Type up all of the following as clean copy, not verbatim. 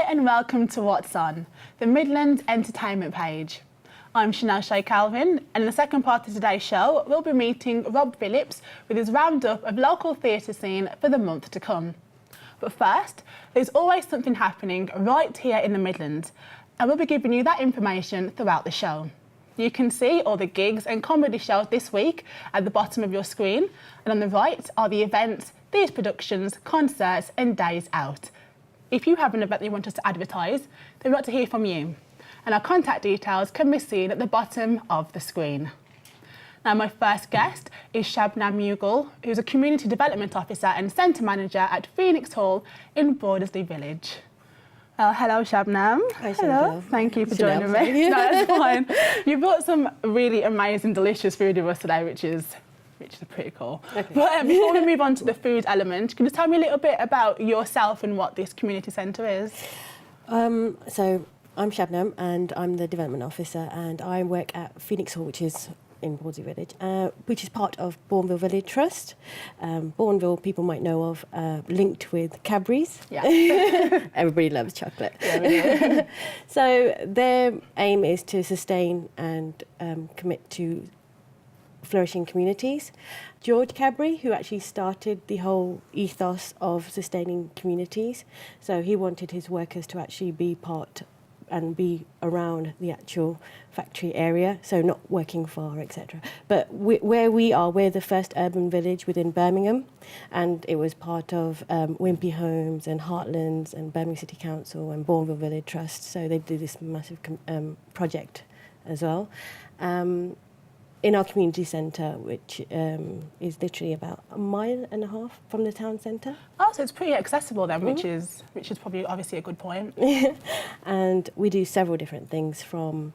and welcome to What's On, the Midlands entertainment page. I'm Chanel Shay Calvin, and in the second part of today's show, we'll be meeting Rob Phillips with his roundup of local theatre scene for the month to come. But first, there's always something happening right here in the Midlands, and we'll be giving you that information throughout the show. You can see all the gigs and comedy shows this week at the bottom of your screen, and on the right are the events, theatre productions, concerts and days out. If you have an event that you want us to advertise, then we'd like to hear from you. And our contact details can be seen at the bottom of the screen. Now, my first guest is Shabnam Mughal, who's a Community Development Officer and Centre Manager at Phoenix Hall in Bordesley Village. Well, hello, Shabnam. Hi, hello. Thank you for joining me. No, that's fine. You brought some really amazing, delicious food with us today, which is pretty cool. Okay. But before we move on to the food element, can you just tell me a little bit about yourself and what this community centre is? So I'm Shabnam and I'm the Development Officer, and I work at Phoenix Hall, which is in Bordesley Village, which is part of Bourneville Village Trust. Bourneville, people might know of, linked with Cadbury's. Yeah. Everybody loves chocolate. Yeah, we do. So their aim is to sustain and commit to flourishing communities. George Cadbury, who actually started the whole ethos of sustaining communities, so he wanted his workers to actually be part and be around the actual factory area, so not working far, etc. But where we are, we're the first urban village within Birmingham, and it was part of Wimpy Homes and Heartlands and Birmingham City Council and Bourneville Village Trust, so they did this massive project as well. In our community centre, which is literally about a mile and a half from the town centre. Oh, so it's pretty accessible then, which is probably obviously a good point. And we do several different things, from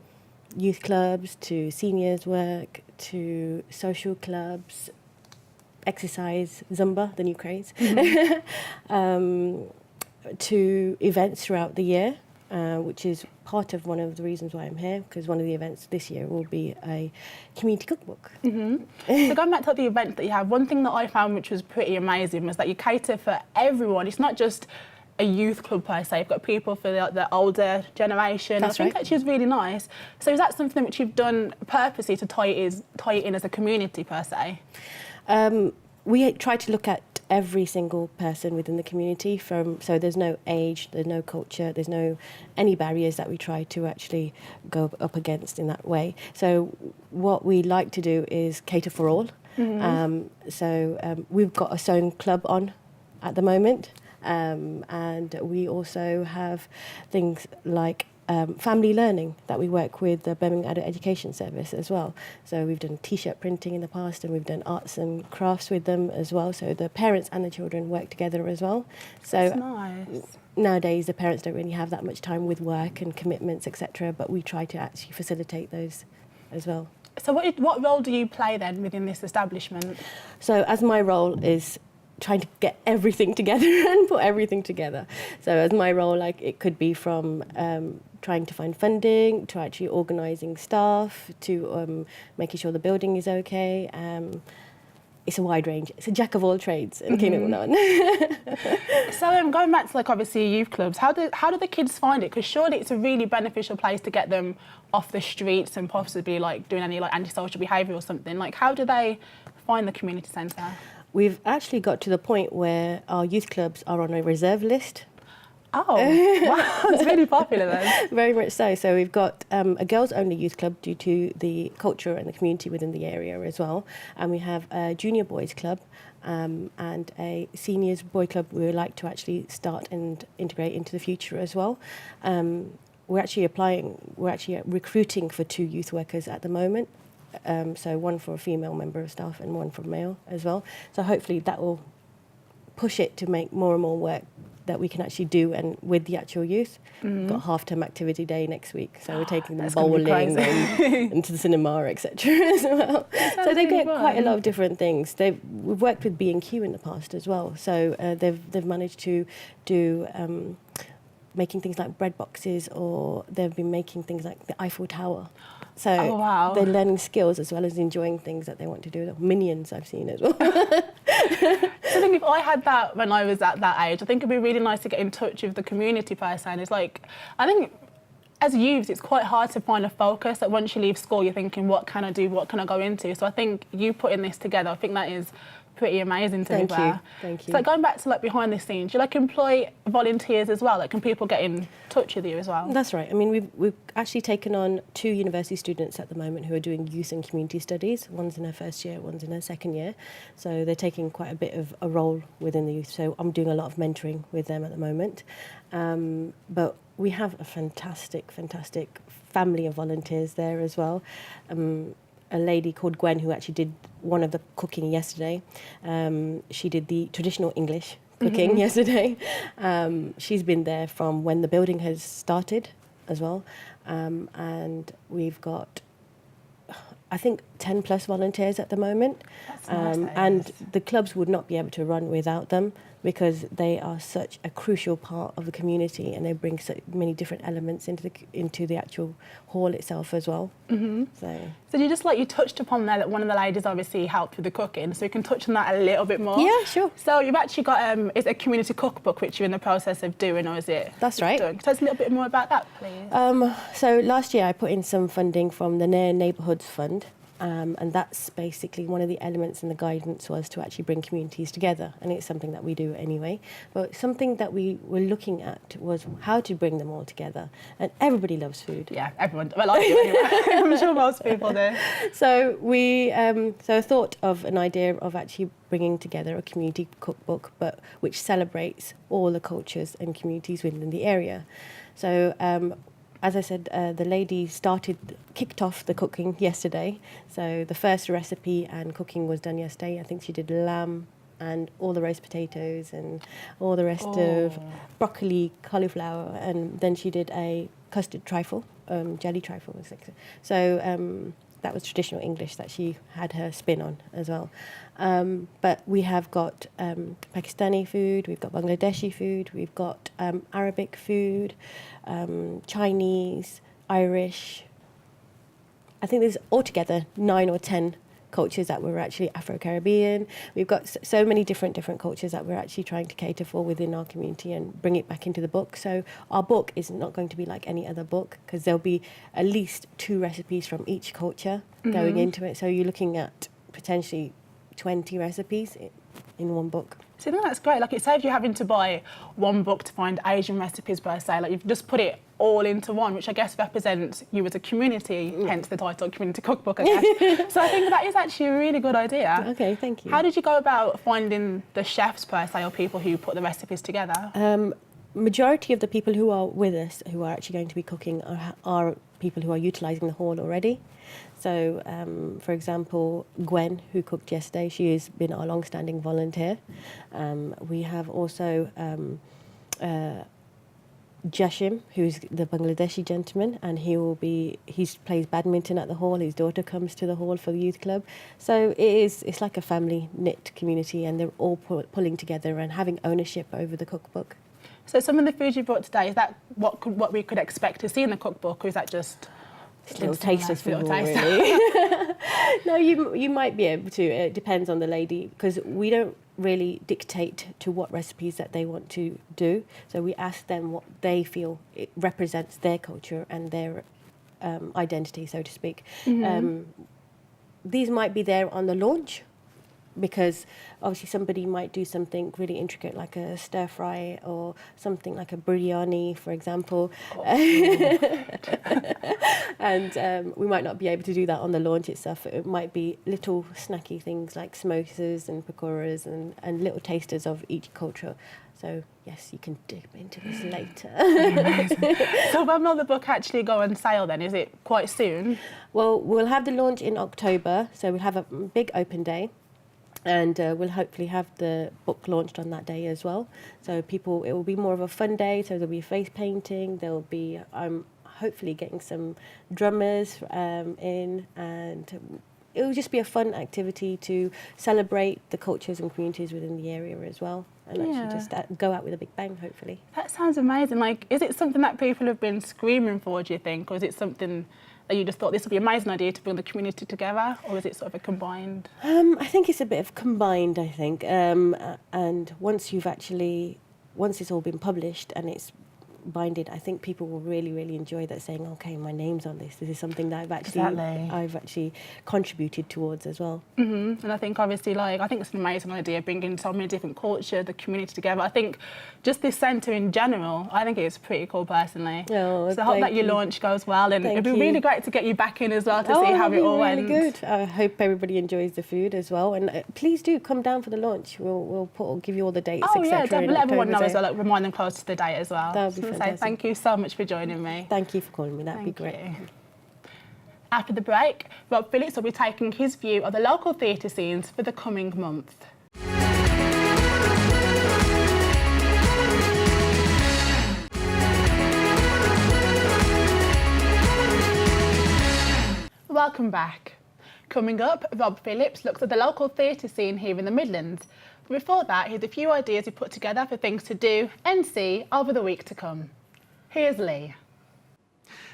youth clubs to seniors work to social clubs, exercise, Zumba, the new craze, to events throughout the year. Which is part of one of the reasons why I'm here, because one of the events this year will be a community cookbook. Mm-hmm. So going back to the events that you have, one thing that I found which was pretty amazing was that you cater for everyone. It's not just a youth club per se. You've got people for the older generation. That's I think right. actually is really nice. So is that something which you've done purposely to tie it in as a community per se? We try to look at every single person within the community, so there's no age, there's no culture, there's no any barriers that we try to actually go up against in that way. So what we like to do is cater for all. Mm-hmm. We've got a sewing club on at the moment, and we also have things like family learning that we work with the Birmingham Adult Education Service as well. So we've done T-shirt printing in the past, and we've done arts and crafts with them as well. So the parents and the children work together as well. So that's nice. Nowadays the parents don't really have that much time with work and commitments, etc. But we try to actually facilitate those as well. So what role do you play then within this establishment? So as my role is trying to get everything together and put everything together. So as my role, like, it could be from trying to find funding, to actually organising staff, to making sure the building is okay. It's a wide range. It's a jack of all trades in Kingdom. So going back to obviously youth clubs, how do the kids find it? Because surely it's a really beneficial place to get them off the streets and possibly doing any antisocial behaviour or something. How do they find the community centre? We've actually got to the point where our youth clubs are on a reserve list. Oh, wow, it's really popular then. Very much so. So we've got a girls-only youth club due to the culture and the community within the area as well. And we have a junior boys club and a seniors boy club we would like to actually start and integrate into the future as well. We're actually recruiting for 2 youth workers at the moment. So one for a female member of staff and one for male as well. So hopefully that will push it to make more and more work that we can actually do and with the actual youth. We've got half-term activity day next week, so we're taking them bowling and into the cinema, etc. as well. So they get quite a lot of different things. We've worked with B&Q in the past as well, so they've managed to do making things like bread boxes, or they've been making things like the Eiffel Tower. So they're learning skills as well as enjoying things that they want to do. Minions I've seen as well. So I think if I had that when I was at that age, I think it'd be really nice to get in touch with the community per se. And it's like, I think as youths, it's quite hard to find a focus. That once you leave school, you're thinking, what can I do? What can I go into? So I think you putting this together, I think that is pretty amazing to be fair. Thank you. So like, going back to like behind the scenes, do you like employ volunteers as well? Like, can people get in touch with you as well? That's right. I mean, we've actually taken on 2 university students at the moment who are doing youth and community studies. One's in her first year, one's in her second year. So they're taking quite a bit of a role within the youth. So I'm doing a lot of mentoring with them at the moment. But we have a fantastic family of volunteers there as well. A lady called Gwen who actually did one of the cooking yesterday. She did the traditional English cooking yesterday. She's been there from when the building has started as well. And we've got, I think, 10 plus volunteers at the moment. That's nice, and the clubs would not be able to run without them, because they are such a crucial part of the community, and they bring so many different elements into the actual hall itself as well. So you touched upon there that one of the ladies obviously helped with the cooking, so we can touch on that a little bit more. Yeah, sure. So you've actually got is it a community cookbook which you're in the process of doing, or is it? That's right. Doing? Tell us a little bit more about that, please. So last year I put in some funding from the Near Neighbourhoods Fund. And that's basically one of the elements in the guidance was to actually bring communities together, and it's something that we do anyway. But something that we were looking at was how to bring them all together, and everybody loves food. Yeah, everyone. Well, I do anyway. I'm sure most people do. So we I thought of an idea of actually bringing together a community cookbook, but which celebrates all the cultures and communities within the area. So as I said, the lady kicked off the cooking yesterday. So the first recipe and cooking was done yesterday. I think she did lamb and all the roast potatoes and all the rest of broccoli, cauliflower, and then she did a custard trifle, jelly trifle. So that was traditional English that she had her spin on as well. But we have got Pakistani food, we've got Bangladeshi food, we've got Arabic food, Chinese, Irish. I think there's altogether 9 or 10 cultures that were actually Afro-Caribbean. We've got so many different cultures that we're actually trying to cater for within our community and bring it back into the book. So our book is not going to be like any other book, because there'll be at least 2 recipes from each culture going into it. So you're looking at potentially 20 recipes in one book. So I think that's great. Like, it saves you having to buy one book to find Asian recipes per se. Like, you've just put it all into one, which I guess represents you as a community, hence the title Community Cookbook, I guess. So I think that is actually a really good idea. Okay, thank you. How did you go about finding the chefs per se, or people who put the recipes together? Majority of the people who are with us, who are actually going to be cooking, are people who are utilising the hall already. So, for example, Gwen, who cooked yesterday, she has been our long-standing volunteer. We have also Jashim, who's the Bangladeshi gentleman, and he plays badminton at the hall. His daughter comes to the hall for the youth club. So it's like a family knit community, and they're all pulling together and having ownership over the cookbook. So some of the food you brought today, is that what we could expect to see in the cookbook, or is that just little tasters for all, really? No, you might be able to. It depends on the lady, because we don't really dictate to what recipes that they want to do. So we ask them what they feel it represents their culture and their identity, so to speak. These might be there on the launch, because obviously somebody might do something really intricate like a stir fry or something like a biryani, for example. And we might not be able to do that on the launch itself. It might be little snacky things like samosas and pakoras and little tasters of each culture. So yes, you can dip into this later. So when will the book actually go on sale then? Is it quite soon? Well, we'll have the launch in October, so we'll have a big open day. And we'll hopefully have the book launched on that day as well. So it will be more of a fun day. So there'll be face painting. There'll be, hopefully getting some drummers in, and it will just be a fun activity to celebrate the cultures and communities within the area as well. And actually just go out with a big bang, hopefully. That sounds amazing. Like, is it something that people have been screaming for, do you think? Or is it something and you just thought this would be an amazing idea to bring the community together, or is it sort of a combined? I think it's a bit of combined, I think. And once it's all been published and it's binded, I think people will really, really enjoy that, saying, okay, my name's on this. This is something that I've actually contributed towards as well. And I think obviously, I think it's an amazing idea, bringing so many different culture, the community together. I think just this centre in general, I think it's pretty cool personally. Oh, so I hope that your launch goes well, and it'd be really great to get you back in as well to see how it all went. Really good. I hope everybody enjoys the food as well, and please do come down for the launch. We'll give you all the dates, etc. Yeah, definitely let everyone know as well. Remind them close to the date as well. That would be fantastic. Thank you so much for joining me. Thank you for calling me. That'd be great. After the break, Rob Phillips will be taking his view of the local theatre scenes for the coming month. Welcome back. Coming up, Rob Phillips looks at the local theatre scene here in the Midlands. But before that, here's a few ideas he put together for things to do and see over the week to come. Here's Lee.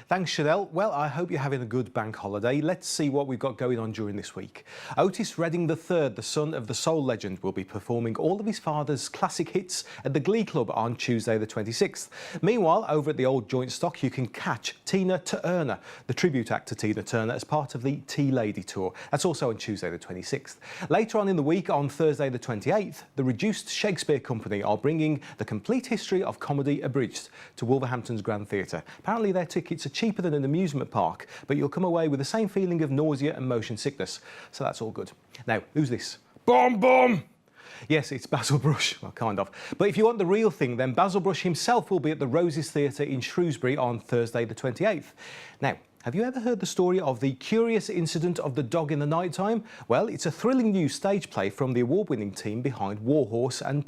Thanks, Chanel. Well, I hope you're having a good bank holiday. Let's see what we've got going on during this week. Otis Redding III, the son of the soul legend, will be performing all of his father's classic hits at the Glee Club on Tuesday the 26th. Meanwhile, over at the Old Joint Stock, you can catch Tina Turner, the tribute act to Tina Turner, as part of the Tea Lady Tour. That's also on Tuesday the 26th. Later on in the week, on Thursday the 28th, the Reduced Shakespeare Company are bringing the complete history of comedy abridged to Wolverhampton's Grand Theatre. Apparently their tickets are cheaper than an amusement park, but you'll come away with the same feeling of nausea and motion sickness. So that's all good. Now, who's this? Bomb Bomb! Yes, it's Basil Brush, well, kind of. But if you want the real thing, then Basil Brush himself will be at the Roses Theatre in Shrewsbury on Thursday the 28th. Now, have you ever heard the story of the curious incident of the dog in the night time? Well, it's a thrilling new stage play from the award-winning team behind Warhorse and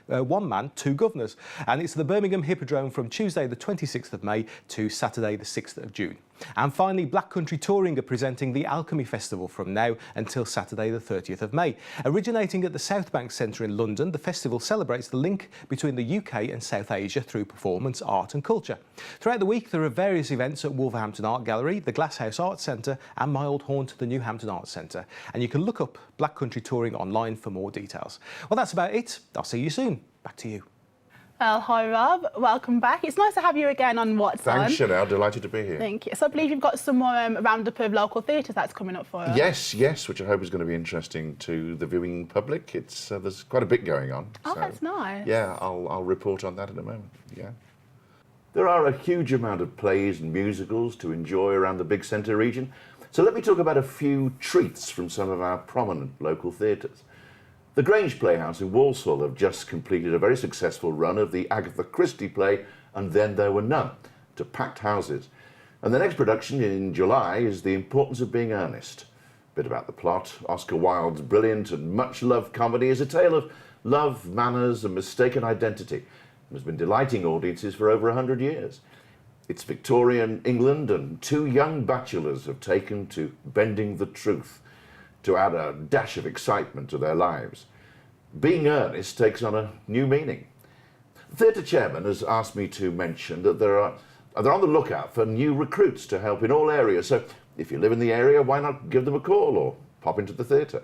One Man, Two Governors. And it's the Birmingham Hippodrome from Tuesday the 26th of May to Saturday the 6th of June. And finally, Black Country Touring are presenting the Alchemy Festival from now until Saturday the 30th of May. Originating at the South Bank Centre in London, the festival celebrates the link between the UK and South Asia through performance, art and culture. Throughout the week, there are various events at Wolverhampton Art Gallery, the Glasshouse Arts Centre and my old haunt, the Newhampton Arts Centre. And you can look up Black Country Touring online for more details. Well, that's about it. I'll see you soon. Back to you. Well, hi Rob, welcome back. It's nice to have you again on What's On. Thanks, Chanel, delighted to be here. Thank you. So I believe you've got some more roundup of local theatres that's coming up for us. Yes, which I hope is going to be interesting to the viewing public. It's there's quite a bit going on. Oh, so, that's nice. Yeah, I'll report on that in a moment. Yeah. There are a huge amount of plays and musicals to enjoy around the big centre region. So let me talk about a few treats from some of our prominent local theatres. The Grange Playhouse in Walsall have just completed a very successful run of the Agatha Christie play And Then There Were None, to packed houses. And the next production in July is The Importance of Being Earnest. A bit about the plot. Oscar Wilde's brilliant and much-loved comedy is a tale of love, manners and mistaken identity, and has been delighting audiences for over 100 years. It's Victorian England, and two young bachelors have taken to bending the truth to add a dash of excitement to their lives. Being earnest takes on a new meaning. The theatre chairman has asked me to mention that they're on the lookout for new recruits to help in all areas, so if you live in the area, why not give them a call or pop into the theatre?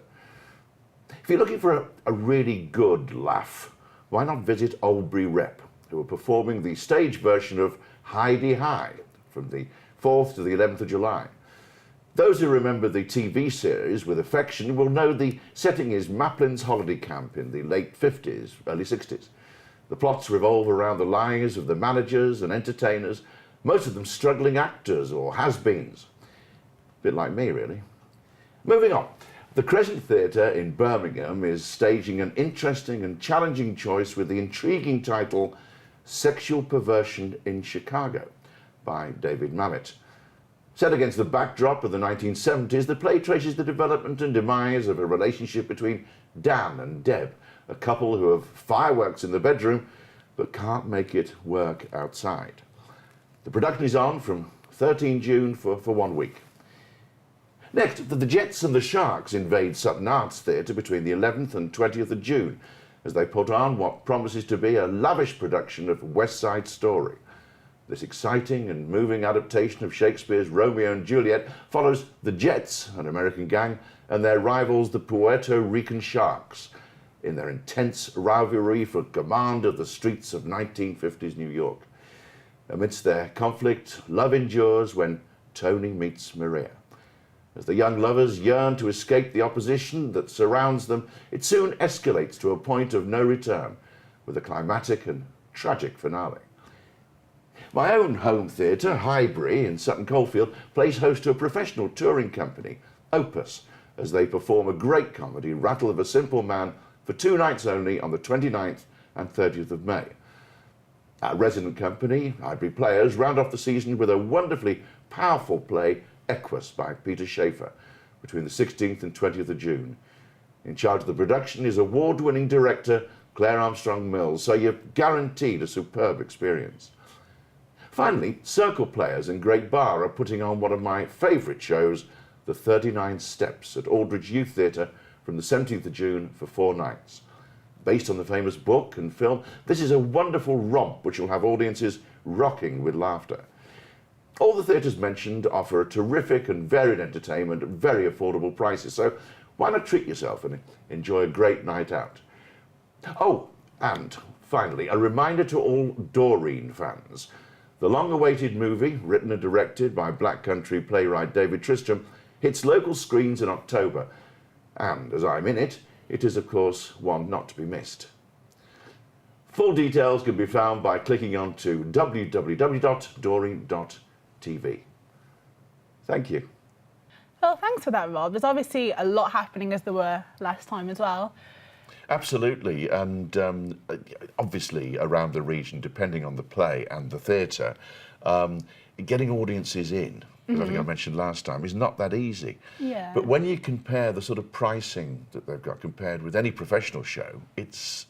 If you're looking for a really good laugh, why not visit Oldbury Rep, who are performing the stage version of Heidi High from the 4th to the 11th of July. Those who remember the TV series with affection will know the setting is Maplin's holiday camp in the late 50s, early 60s. The plots revolve around the lives of the managers and entertainers, most of them struggling actors or has-beens. A bit like me, really. Moving on. The Crescent Theatre in Birmingham is staging an interesting and challenging choice with the intriguing title Sexual Perversion in Chicago by David Mamet. Set against the backdrop of the 1970s, the play traces the development and demise of a relationship between Dan and Deb, a couple who have fireworks in the bedroom but can't make it work outside. The production is on from 13 June for 1 week. Next, the Jets and the Sharks invade Sutton Arts Theatre between the 11th and 20th of June as they put on what promises to be a lavish production of West Side Story. This exciting and moving adaptation of Shakespeare's Romeo and Juliet follows the Jets, an American gang, and their rivals, the Puerto Rican Sharks, in their intense rivalry for command of the streets of 1950s New York. Amidst their conflict, love endures when Tony meets Maria. As the young lovers yearn to escape the opposition that surrounds them, it soon escalates to a point of no return, with a climatic and tragic finale. My own home theatre, Highbury in Sutton Coldfield, plays host to a professional touring company, Opus, as they perform a great comedy, Rattle of a Simple Man, for 2 nights only on the 29th and 30th of May. Our resident company, Highbury Players, round off the season with a wonderfully powerful play, Equus, by Peter Schaefer, between the 16th and 20th of June. In charge of the production is award-winning director Claire Armstrong-Mills, so you're guaranteed a superb experience. Finally, Circle Players and Great Bar are putting on one of my favourite shows, The 39 Steps, at Aldridge Youth Theatre from the 17th of June for 4 nights. Based on the famous book and film, this is a wonderful romp which will have audiences rocking with laughter. All the theatres mentioned offer a terrific and varied entertainment at very affordable prices, so why not treat yourself and enjoy a great night out? Oh, and finally, a reminder to all Doreen fans. The long-awaited movie, written and directed by Black Country playwright David Tristram, hits local screens in October, and as I'm in it, it is of course one not to be missed. Full details can be found by clicking on to www.doreen.tv. Thank you. Well, thanks for that, Rob. There's obviously a lot happening as there were last time as well. Absolutely, and obviously around the region, depending on the play and the theatre, getting audiences in, as I think I mentioned last time, is not that easy. Yeah. But when you compare the sort of pricing that they've got compared with any professional show, it's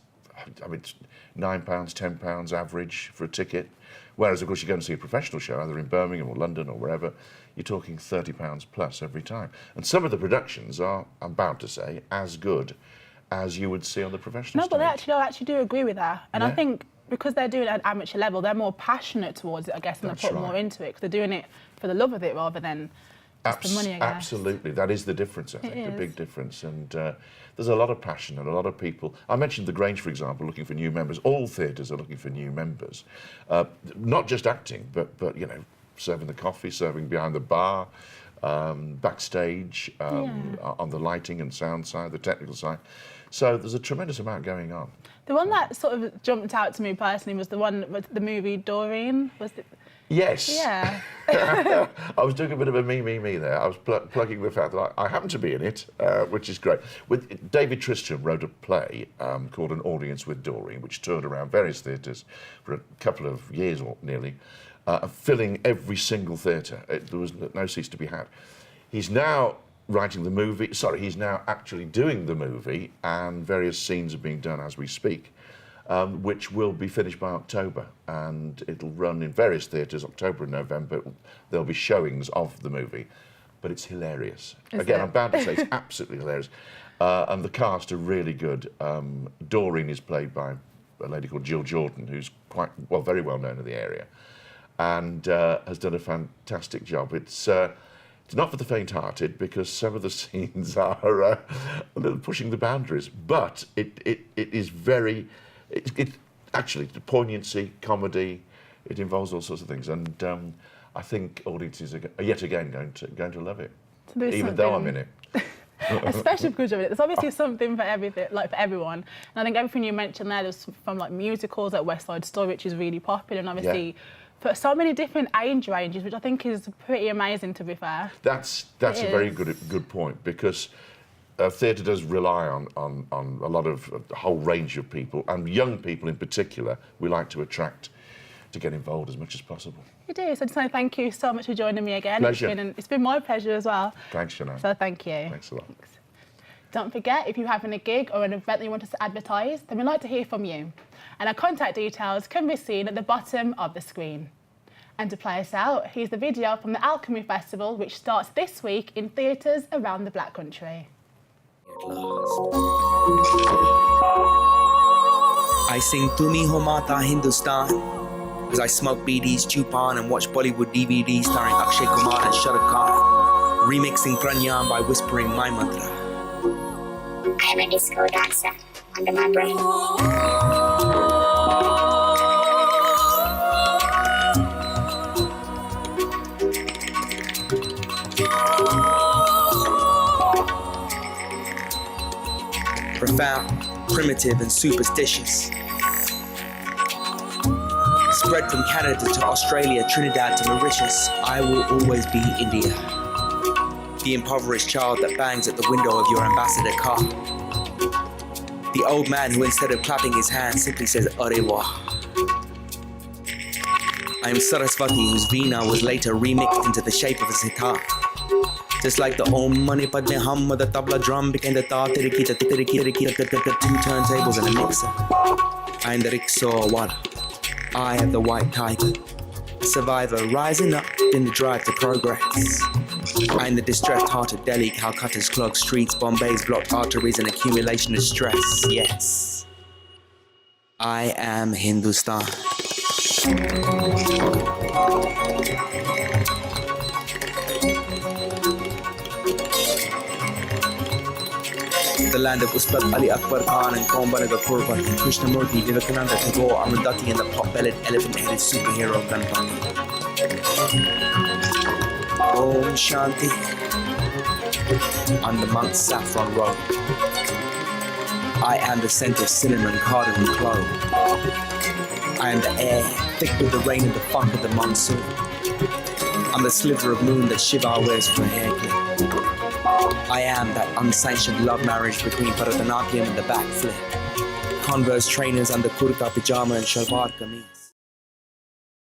£9, £10 average for a ticket. Whereas, of course, you go and see a professional show, either in Birmingham or London or wherever, you're talking £30 plus every time. And some of the productions are, I'm bound to say, as good as you would see on the professional stage. No, but I actually do agree with that. And Yeah. I think because they're doing it at amateur level, they're more passionate towards it, I guess, and That's they put right. more into it, because they're doing it for the love of it rather than just the money, I guess. Absolutely, that is the difference, I think, It a is. big difference. And there's a lot of passion and a lot of people. I mentioned the Grange, for example, looking for new members. All theatres are looking for new members. Not just acting, but you know, serving the coffee, serving behind the bar, backstage, on the lighting and sound side, the technical side. So there's a tremendous amount going on. The one that sort of jumped out to me personally was the one with the movie Doreen. Was it? Yes. Yeah. I was doing a bit of a me there. I was plugging the fact that I happen to be in it, which is great. David Tristram wrote a play called An Audience with Doreen, which toured around various theatres for a couple of years or nearly, filling every single theatre. There was no cease to be had. He's now writing the movie, he's now actually doing the movie, and various scenes are being done as we speak, which will be finished by October, and it'll run in various theatres, October and November. There'll be showings of the movie, but it's hilarious. Again, I'm bound to say it's absolutely hilarious. And the cast are really good. Doreen is played by a lady called Jill Jordan, who's very well known in the area, and has done a fantastic job. It's not for the faint-hearted, because some of the scenes are a little pushing the boundaries, but it is very, it actually, the poignancy, comedy, it involves all sorts of things, and I think audiences are yet again going to love it, So there's even though I'm something- in it. Especially because of it. There's obviously something for everything, like for everyone. And I think everything you mentioned there's from like musicals, like West Side Story, which is really popular, and obviously for so many different age ranges, which I think is pretty amazing, to be fair. That's a very good point, because theatre does rely on a lot of a whole range of people, and young people in particular. We like to attract to get involved as much as possible. It is. I just want to thank you so much for joining me again. Pleasure. It's been my pleasure as well. Thanks, Sinead. So thank you. Thanks a lot. Don't forget, if you're having a gig or an event that you want us to advertise, then we'd like to hear from you. And our contact details can be seen at the bottom of the screen. And to play us out, here's the video from the Alchemy Festival, which starts this week in theatres around the Black Country. I sing Tumi Ho Mata Hindustan, As I smoke BDs, chew pan and watch Bollywood DVDs starring Akshay Kumar and Shah Rukh Khan, remixing Pranayam by whispering my mantra. I am a disco dancer under my brain. Profound, primitive and superstitious. Spread from Canada to Australia, Trinidad to Mauritius, I will always be India. The impoverished child that bangs at the window of your ambassador car. The old man who instead of clapping his hands simply says Arewa. I am Saraswati whose Veena was later remixed into the shape of a sitar. Just like the Om Mani Padme Hum, the tabla drum became the ta tiriki, the two turntables and a mixer. I am the rickshaw wala. I am the white tiger, a survivor rising up in the drive to progress. I am the distressed heart of Delhi, Calcutta's clogged streets, Bombay's blocked arteries, and accumulation of stress. Yes, I am Hindustan. The land of Ustad Ali Akbar Khan and Kombanaga Purvat, Krishnamurti, Vivekananda Tagore, Arundhati, and the pot-bellied, elephant-headed superhero Ganpati. Om Shanti. On the Mount Saffron Road. I am the scent of cinnamon, cardamom, clove. I am the air, thick with the rain and the funk of the monsoon. I'm the sliver of moon that Shiva wears for a hair clip. I am that unsanctioned love marriage between Bharatanatyam and the backflip. Converse trainers under kurta, pajama and shalwar kameez.